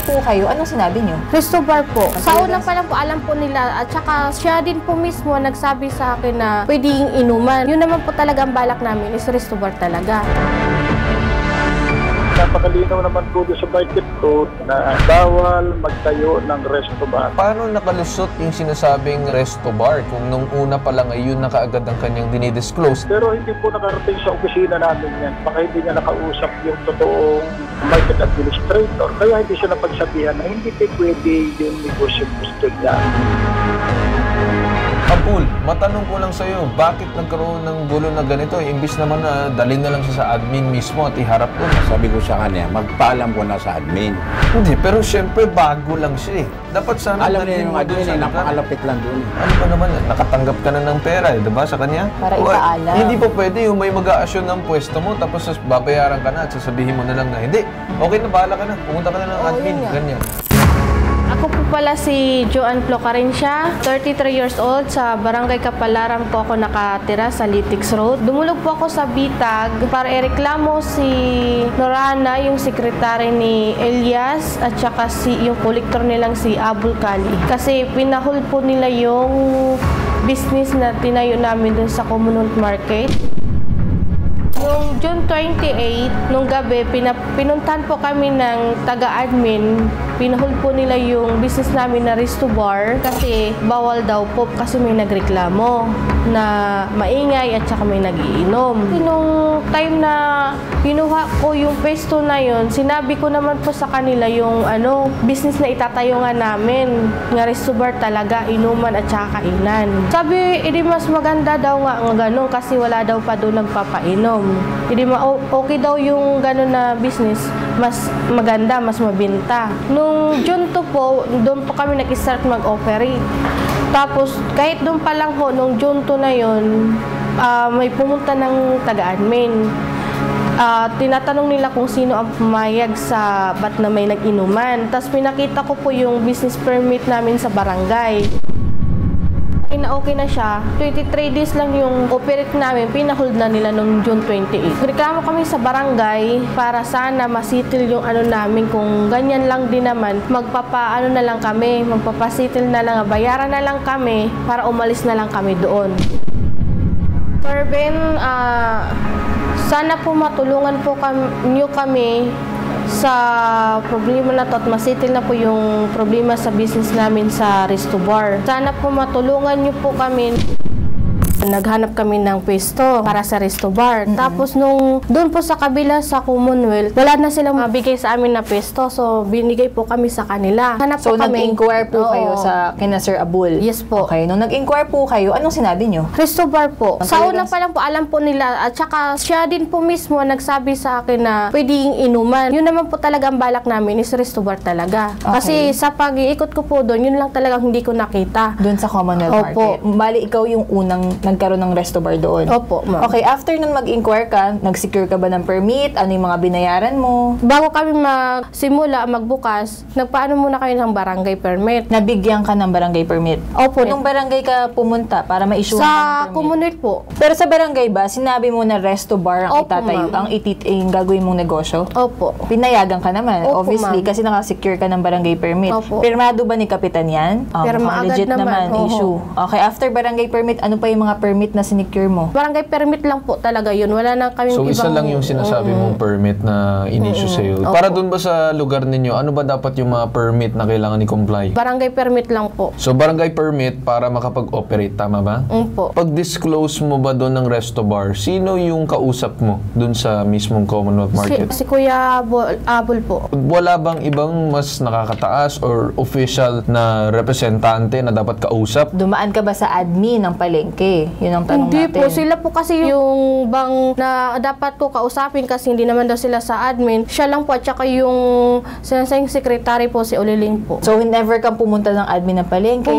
po kayo, anong sinabi nyo? Resto bar po. Sa una pa lang po, alam po nila at saka siya din po mismo nagsabi sa akin na pwedeng inuman. Yun naman po talaga ang balak namin is resto bar talaga. Napakalinaw naman po doon sa market code na bawal magtayo ng resto bar. Paano nakalusot yung sinasabing resto bar kung nung una pa lang ay yun na kaagad ang kanyang dinidisclose? Pero hindi po nakarating sa opisina namin yan. Baka hindi niya nakausap yung totoong market administrator. Kaya hindi siya napagsabihan na hindi pwede yung negosyo gusto niya. Abul, matanong ko lang sa'yo, bakit nagkaroon ng gulo na ganito? Imbis naman na dalhin na lang siya sa admin mismo at iharap doon. Sabi ko sa kanya, magpaalam ko na sa admin. Hindi, pero syempre bago lang siya eh. Dapat sana Alam niya yung admin, sa napakalapit lang doon. Ano ba naman yan? Nakatanggap ka na ng pera eh, diba sa kanya? Para ipaalam. Hindi pa pwede yung may mag-a-assume ng pwesto mo tapos babayaran ka na at sasabihin mo na lang na hindi. Okay na, bahala ka na. Pumunta ka na ng admin. Ganyan. Ako po pala si Joanne Flocarencia, 33 years old. Sa Barangay Kapalaran po ako nakatira sa Litix Road. Dumulog po ako sa Bitag para ireklamo si Norana, yung sekretary ni Elias, at saka yung kolektor nilang si Abul Kali. Kasi pinahol po nila yung business na tinayo namin dun sa Commonwealth Market. Noong June 28, nung gabi, pinuntahan po kami ng taga-admin. Pinahol po nila yung business namin na resto bar kasi bawal daw po kasi may nagreklamo na maingay at saka may nagiinom. Nung time na pinuha ko yung pesto na yun, sinabi ko naman po sa kanila yung business na itatayo nga namin, nga resto bar talaga, inuman at saka kainan. Sabi, edi mas maganda daw nga ganun kasi wala daw pa doon nagpapainom. Edi okay daw yung ganun na business, mas maganda, mas mabinta. Nung June 2 po, doon po kami nag-start mag-operate. Tapos, kahit doon pa lang ho, nung June 2 na yun, may pumunta ng taga-admin. Tinatanong nila kung sino ang pumayag sa ba't na may nag-inuman. Tapos, pinakita ko po yung business permit namin sa barangay. Okay na siya. 23 days lang yung operate namin. Pinahold na nila noong June 28. Reklamo kami sa barangay para sana masitil yung namin. Kung ganyan lang din naman, magpapasitil na lang, bayaran na lang kami para umalis na lang kami doon. Sir Ben, sana po matulungan po kami sa problema na to at masitil na po yung problema sa business namin sa resto bar. Sana po matulungan niyo po kami. Naghanap kami ng pwesto para sa resto bar. Tapos doon po sa kabila sa Commonwealth, wala na silang mabigay sa amin na pwesto. So, binigay po kami sa kanila. Hanap So, po kami. nag-inquire po kayo sa kina Sir Abul? Yes po. Okay, nung nag-inquire po kayo, anong sinabi nyo? Resto bar po. Sa una pa lang po, alam po nila at saka siya din po mismo nagsabi sa akin na pwedeng inuman. Yun naman po talaga ang balak namin is resto bar talaga. Okay. Kasi sa pag-iikot ko po doon, yun lang talagang hindi ko nakita. Doon sa Commonwealth Opo. Market? Bali, ikaw yung unang nagkaroon ng resto bar doon? Opo, ma'am. Okay, after nun mag-inquire ka, nag-secure ka ba ng permit? Ano yung mga binayaran mo? Bago kami magbukas, nagpaano muna kayo ng barangay permit. Nabigyan ka ng barangay permit? Opo. Nung barangay ka pumunta para ma-issue Sa ng permit? Commonwealth po. Pero sa barangay ba, sinabi mo na resto bar ang Opo, itatayo, ma'am. ang gagawin mong negosyo? Opo. Pinayagan ka naman, Opo, obviously, ma'am. kasi nakasecure ka ng barangay permit. Opo. Pirmado ba ni Kapitan yan? Pirma mukhang agad legit naman, oo. issue. Okay, after barangay permit, ano pa yung mga permit na sinecure mo? Barangay permit lang po talaga yun. Wala na kaming So, ibang... isa lang yung sinasabi mong permit na in-issue sa'yo. Opo. Para dun ba sa lugar ninyo, ano ba dapat yung mga permit na kailangan i-comply? Barangay permit lang po. So, barangay permit para makapag-operate, tama ba? Po. Pag-disclose mo ba doon ng resto bar, sino yung kausap mo doon sa mismong Commonwealth Market? Si Kuya Abul po. Wala bang ibang mas nakakataas or official na representante na dapat kausap? Dumaan ka ba sa admin ng palengke? Yun ang tanong Hindi natin. po. Sila po kasi yung bang na dapat ko kausapin kasi hindi naman daw sila sa admin. Siya lang po at saka yung sinasayang secretary po si Oliling po. So, never kang pumunta ng admin ng palengke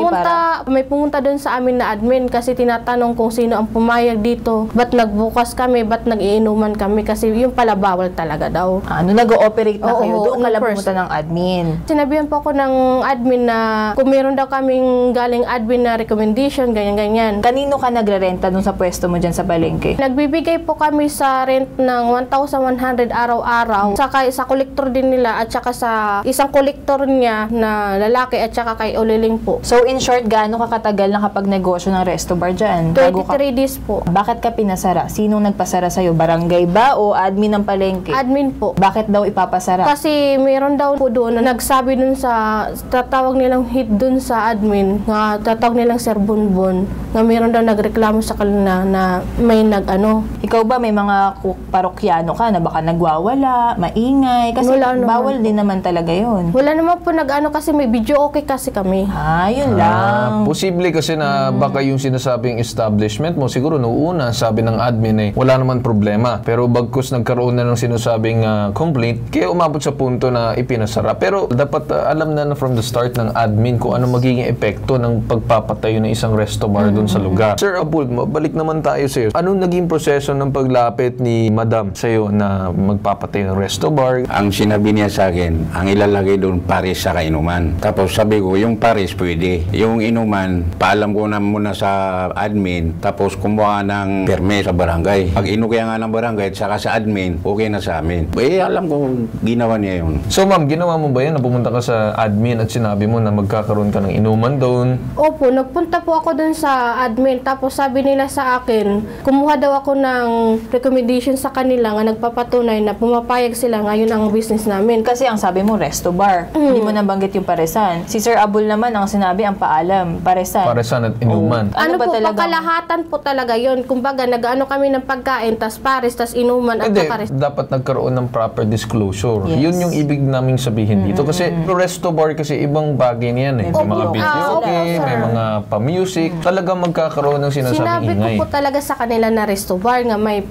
May pumunta doon sa amin na admin kasi tinatanong kung sino ang pumayag dito. Ba't nagbukas kami? Ba't nag-iinuman kami? Kasi yung pala bawal talaga daw. Nung nag-ooperate na Oo, kayo, doon ka lang first. pumunta ng admin. Sinabihan po ako ng admin na kung meron daw kaming galing admin na recommendation, ganyan-ganyan. Kanino ka nagre-renta dun sa pwesto mo dyan sa palengke? Nagbibigay po kami sa rent ng 1,100 araw-araw. Saka sa kolektor din nila at saka sa isang kolektor niya na lalaki at saka kay Uliling po. So in short, gaano ka katagal nakapag-negosyo ng resto bar dyan? 23 days po. Bakit ka pinasara? Sinong nagpasara sa'yo? Barangay ba o admin ng palengke? Admin po. Bakit daw ipapasara? Kasi mayroon daw po doon na nagsabi dun sa tatawag nilang hit dun sa admin, nga tatawag nilang Sir Bonbon, nga mayroon daw nagreklamo sa kanila na may Ikaw ba may mga parokyano ka na baka nagwawala, maingay? Kasi Wala naman bawal po. din naman talaga yun. Wala naman po kasi may video okay kasi kami. Yun lang. Posible kasi na baka yung sinasabing establishment mo, siguro noong una, sabi ng admin wala naman problema. Pero bagkus nagkaroon na ng sinasabing complaint, kaya umabot sa punto na ipinasara. Pero dapat alam na from the start ng admin kung ano magiging epekto ng pagpapatayo ng isang resto bar doon sa lugar. Sir Abul, balik naman tayo sa iyo. Anong naging proseso ng paglapit ni Madam sa iyo na magpapatayo ng resto bar? Ang sinabi niya sa akin, ang ilalagay doon pares sa kainuman. Tapos sabi ko, yung pares pwede. Yung inuman, paalam ko na muna sa admin, tapos kumuha ng perme sa barangay. Pag inukaya nga ng barangay at saka sa admin, okay na sa amin. Alam ko, ginawa niya yun. So ma'am, ginawa mo ba yan na pumunta ka sa admin at sinabi mo na magkakaroon ka ng inuman doon? Opo, nagpunta po ako dun sa admin, tapos sabi nila sa akin, kumuha daw ako ng recommendation sa kanila nga nagpapatunay na pumapayag sila ngayon ang business namin. Kasi ang sabi mo, resto bar. Hindi mo nabanggit yung paresan. Si Sir Abul naman, ang sinabi, ang paalam. Paresan. Paresan at inuman. Ano ba po, talagang- pagkalahatan po talaga yun. Kumbaga, nag-ano kami ng pagkain, tas pares, tas inuman, at Hindi, saka res- dapat nagkaroon ng proper disclosure. Yes. Yun yung ibig naming sabihin dito. Kasi resto bar kasi ibang bagay niyan May mga video sir. may mga pa-music. Talagang magkakaroon ng sinasabing Sinabi ko ingay. po talaga sa kanila na resto bar nga may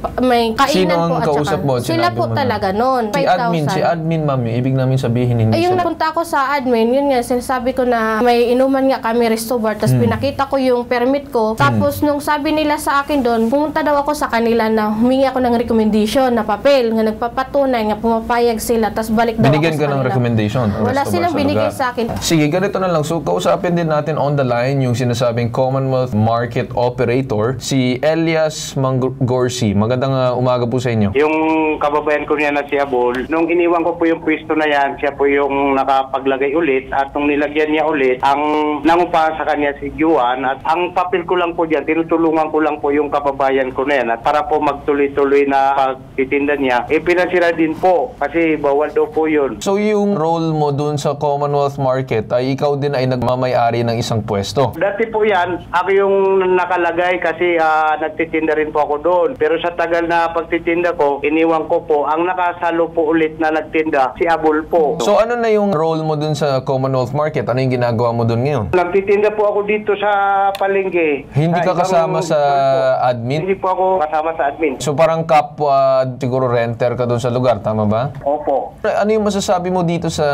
kainan Sino ang po at kausap saka mo? sila Sinabi po mo na. talaga noon. Si admin ma'am, yung ibig namin sabihin hindi Ay, yung siya. napunta ako sa admin, yun nga, sinasabi ko na may inuman nga kami resto bar, tapos pinakita ko yung permit ko. Tapos nung sabi nila sa akin doon, pumunta daw ako sa kanila na humingi ako ng recommendation na papel, nga nagpapatunay, nga pumapayag sila, tapos balik daw Binigyan ako ka sa ng kanila. recommendation. ang Wala resto bar silang sa binigay lugar. sa akin. Sige, ganito na lang. So, kausapin din natin on the line yung sinasabing Commonwealth Market Operator, si Elias Mangorsi. Magandang umaga po sa inyo. Yung kababayan ko niya na si Abol, nung iniwan ko po yung pwesto na yan, siya po yung nakapaglagay ulit at nung nilagyan niya ulit, ang nangupahan sa kanya si Juan at ang papel ko lang po dyan, tinutulungan ko lang po yung kababayan ko na yan at para po magtuloy-tuloy na pagtitinda niya, pinasira din po kasi bawal daw po yun. So, yung role mo dun sa Commonwealth Market ay ikaw din ay nagmamayari ng isang pwesto. Dati po yan, ako yung nakalagay kasi nagtitinda rin po ako doon. Pero sa tagal na pagtitinda ko, iniwan ko po, ang nakasalo po ulit na nagtinda, si Abol po. So, ano na yung role mo dun sa Commonwealth Market? Ano yung ginagawa mo dun ngayon? Nagtitinda po ako dito sa palengke. Hindi ka Ibang kasama sa po. admin? Hindi po ako kasama sa admin. So, parang kapwa, siguro renter ka dun sa lugar, tama ba? Opo. Ano yung masasabi mo dito sa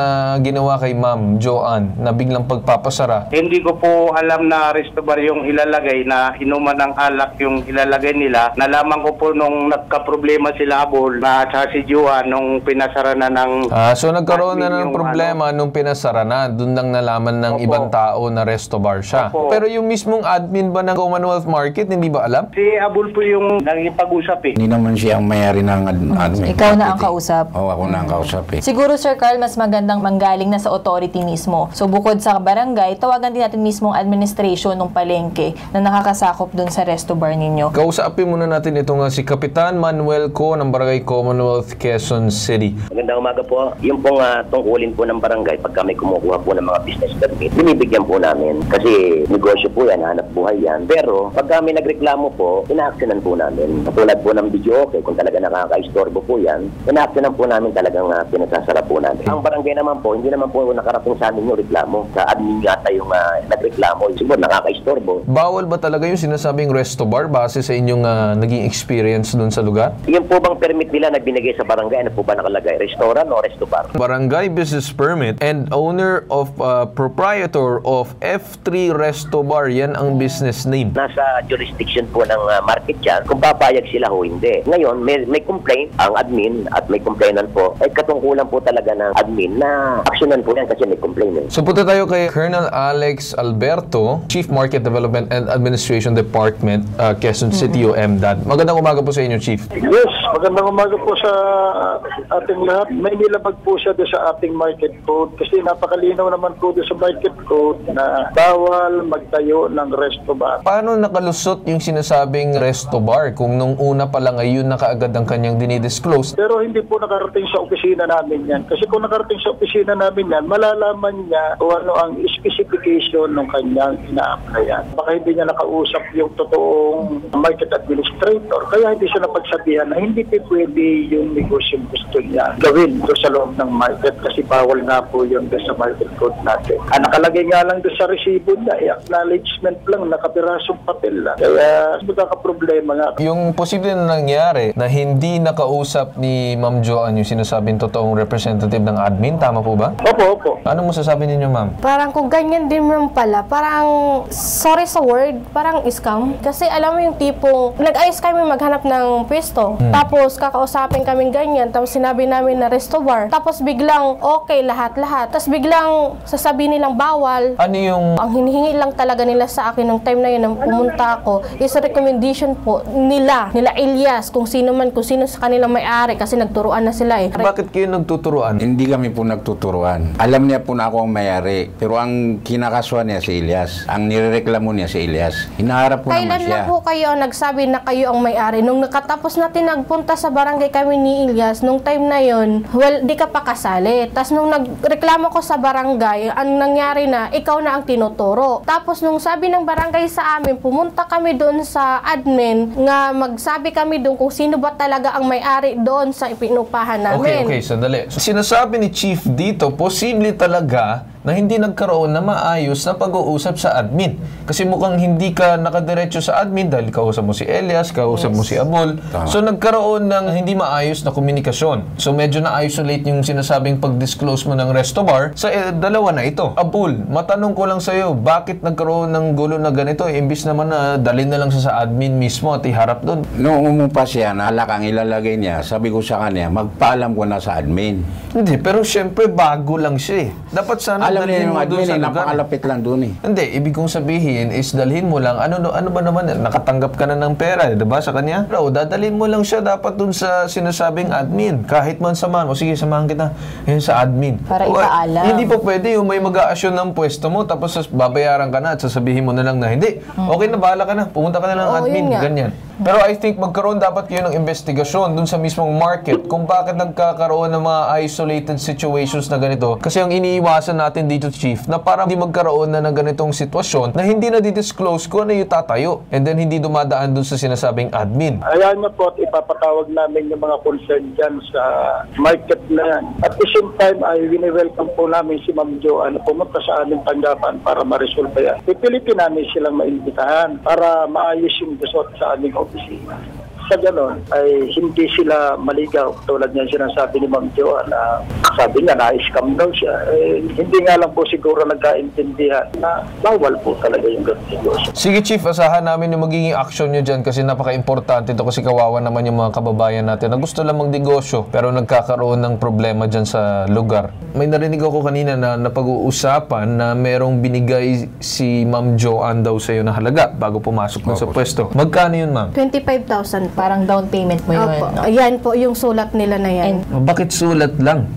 ginawa kay Ma'am Joanne na biglang pagpapasara? Hindi ko po alam na resto bar yung ilalagay, na inuman ng alak yung ilalagay nila. Nalaman ko po nung nagka-problema sila Abol na sa si Juan nung pinasara na ng... So nagkaroon na admin ng yung problema nung pinasara na. Doon lang nalaman ng Opo. ibang tao na resto bar siya. Opo. Pero yung mismong admin ba ng Commonwealth Market, hindi ba alam? Si Abol po yung nagipag-usap Hindi naman siya ang mayari ng admin. Ikaw na ang kausap. Oo, ako na ang kausap Siguro, Sir Carl, mas magandang manggaling na sa authority mismo. So, bukod sa barangay, tawagan din natin mismo ang administration ng palengke na nakakasakop dun sa resto bar ninyo. Kausapin muna natin itong si Kapitan Manuel Co ng Barangay Commonwealth, Quezon City. Magandang umaga po. Yung pong tungkulin po ng barangay, pag kami kumukuha po ng mga business permit, binibigyan po namin. Kasi negosyo po yan, hanap buhay yan. Pero pag kami nagreklamo po, ina-actionan po namin. Katulad po ng video, okay, kung talaga nakaka-istorbo po yan, ina-actionan po namin talagang pinasasara po namin. Ang barangay naman po, hindi naman po nakarating sa amin yung reklamo. Sa admin yata yung nagreklamo. Siguro nakaka-istorbo. Bawal ba talaga yung sinasabing resto bar base sa inyong naging experience doon sa lugar? Yung po bang permit nila na binigay sa barangay, ano po ba nakalagay? Restaurant o resto bar? Barangay Business Permit and owner of proprietor of F3 Resto Bar, yan ang business name. Nasa jurisdiction po ng market yan, kung papayag sila o hindi. Ngayon, may complaint ang admin at may complainant po. Ay katungkulan po talaga ng admin na aksyonan po yan kasi may complainant. So punta tayo kay Colonel Alex Alberto Alberto, Chief Market Development and Administration Department, Quezon City o MDAD. Magandang umaga po sa inyo, Chief. Yes, magandang umaga po sa ating lahat. May nilabag po siya doon sa ating market code kasi napakalinaw naman po doon sa market code na bawal magtayo ng resto bar. Paano nakalusot yung sinasabing resto bar kung nung una pa lang ayun na kaagad ang kanyang dinidisclose? Pero hindi po nakarating sa opisina namin yan. Kasi kung nakarating sa opisina namin yan, malalaman niya kung ano ang specification ng kanyang ina-applyan. Baka hindi niya nakausap yung totoong market administrator. Kaya hindi siya napagsabihan na hindi pwede yung negosyo gusto niya gawin doon sa loob ng market kasi bawal nga po yun doon sa market code natin. Nakalagay nga lang doon sa resibo niya, acknowledgement lang, nakapirasong papel lang. Kaya magkakaproblema nga. Yung posible na nangyari na hindi nakausap ni Ma'am Joanne yung sinasabing totoong representative ng admin, tama po ba? Opo. Ano mo sasabi ninyo, ma'am? Parang kung ganyan din naman pala, parang, sorry sa word, parang scam. Kasi alam mo yung tipong, nag-ayos kami maghanap ng pwesto. Tapos kakausapin kami ganyan, tapos sinabi namin na resto bar. Tapos biglang okay lahat-lahat. Tapos biglang sasabihin nilang bawal. Ano yung... Ang hinihingi lang talaga nila sa akin ng time na yun, nang pumunta ako, is a recommendation po nila Elias, kung sino sa kanilang may-ari kasi nagturuan na sila eh. Bakit kayo nagtuturuan? Hindi kami po nagtuturuan. Alam niya po na ako ang may-ari. Pero ang kinakaswa niya si Elias. Ang nirereklamo niya si Elias. Hinaharap po naman Kailan siya. na po kayo nagsabi na kayo ang may-ari? Nung nakatapos natin nagpunta sa barangay kami ni Elias, nung time na yon, well, di ka pa kasali. Tapos nung nagreklamo ko sa barangay, ang nangyari na, ikaw na ang tinuturo. Tapos nung sabi ng barangay sa amin, pumunta kami doon sa admin, nga magsabi kami doon kung sino ba talaga ang may-ari doon sa pinupahan namin. Okay, sandali. So, sinasabi ni Chief dito, posible talaga na hindi nagkaroon na maayos na pag-uusap sa admin. Kasi mukhang hindi ka nakadiretso sa admin dahil kausap mo si Elias, kausap mo si Abol. So nagkaroon ng hindi maayos na komunikasyon. So medyo na-isolate yung sinasabing pag-disclose mo ng resto bar sa dalawa na ito. Abol, matanong ko lang sa'yo, bakit nagkaroon ng gulo na ganito? Imbis naman na dalhin na lang sa admin mismo at iharap doon. Noong umupa siya, naalak ang ilalagay niya, sabi ko sa kanya, magpaalam ko na sa admin. Hindi, pero syempre bago lang siya eh. Dapat sana Alam niya yung admin eh, lugar. napakalapit lang doon eh. Hindi, ibig kong sabihin is dalhin mo lang, ano ba naman, nakatanggap ka na ng pera, diba, sa kanya? Pero dadalhin mo lang siya dapat dun sa sinasabing admin. Kahit man samahan mo, sige, samahan kita yun sa admin. Para ipaalam. Hindi po pwede yung may mag-a-assume ng pwesto mo, tapos babayaran ka na at sasabihin mo na lang na, hindi, okay na, bahala ka na, pumunta ka na ng admin, ganyan. Pero I think magkaroon dapat kayo ng investigasyon dun sa mismong market kung bakit nagkakaroon ng mga isolated situations na ganito. Kasi ang iniiwasan natin dito, Chief, na parang hindi magkaroon na ng ganitong sitwasyon na hindi na di-disclose kung ano yung tatayo and then hindi dumadaan dun sa sinasabing admin. Ayan na po at ipapatawag namin yung mga concern dyan sa market na yan. At the same time ay wini-welcome po namin si Ma'am Joanne na pumunta sa aming tanggapan para ma-resolve yan. Pipilitin namin silang maimbitahan para maayos yung resort sa aming opisina. Sa ganon ay hindi sila maligaw tulad niyan sinasabi ni Ma'am Joanne na sabi niya na-scam daw siya. Hindi nga lang po siguro nagkaintindihan na bawal po talaga yung ganito. Sige, Chief, asahan namin yung magiging action nyo dyan kasi napaka-importante ito kasi kawawa naman yung mga kababayan natin na gusto lang magnegosyo pero nagkakaroon ng problema dyan sa lugar. May narinig ako kanina na napag-uusapan na merong binigay si Ma'am Joanne daw sa'yo na halaga bago pumasok na sa pwesto. Magkano yun, ma'am? 25,000 Parang down payment mo yun. Opo. No? Ayan po yung sulat nila na yan. Bakit sulat lang?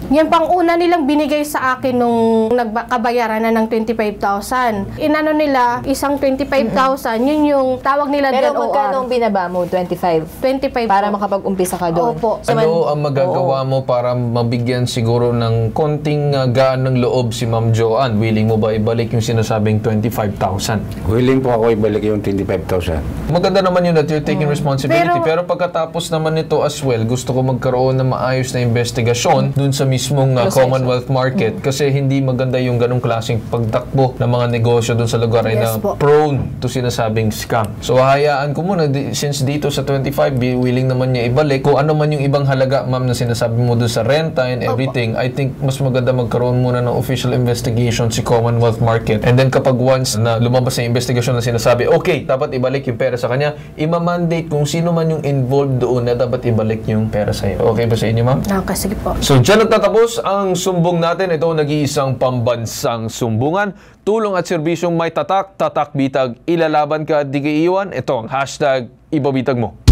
Yan pang una nilang binigay sa akin nung nagkabayaran na ng 25,000. Inano nila, isang 25,000, yun yung tawag nila Pero DOR. magkano ang binaba mo? 25? 25 Para po. makapag-umpisa ka doon. Opo. Ano ang magagawa mo para mabigyan siguro ng konting gaan ng loob si Ma'am Joanne? Willing mo ba ibalik yung sinasabing 25,000? Willing po ako ibalik yung 25,000. Maganda naman yun that you're taking responsibility. Pero pagkatapos naman nito as well, gusto ko magkaroon ng maayos na investigasyon dun sa mismong Commonwealth market kasi hindi maganda yung ganong klaseng pagtakbo ng mga negosyo dun sa lugar ay na prone to sinasabing scam. So hayaan ko muna since dito sa 25 willing naman niya ibalik kung ano man yung ibang halaga, ma'am, na sinasabi mo dun sa renta and everything. I think mas maganda magkaroon muna ng official investigation si Commonwealth market and then kapag once na lumabas yung investigation na sinasabi okay, dapat ibalik yung pera sa kanya, ima-mandate kung sino man yung involved doon na dapat ibalik yung pera sa'yo. Okay ba sa inyo, ma'am? Okay, sige po. So dyan Patapos ang sumbong natin, ito nag-iisang pambansang sumbungan. Tulong at serbisyong may tatak, tatak bitag, ilalaban ka at di ka iiwan. Ito ang hashtag ibabitag mo.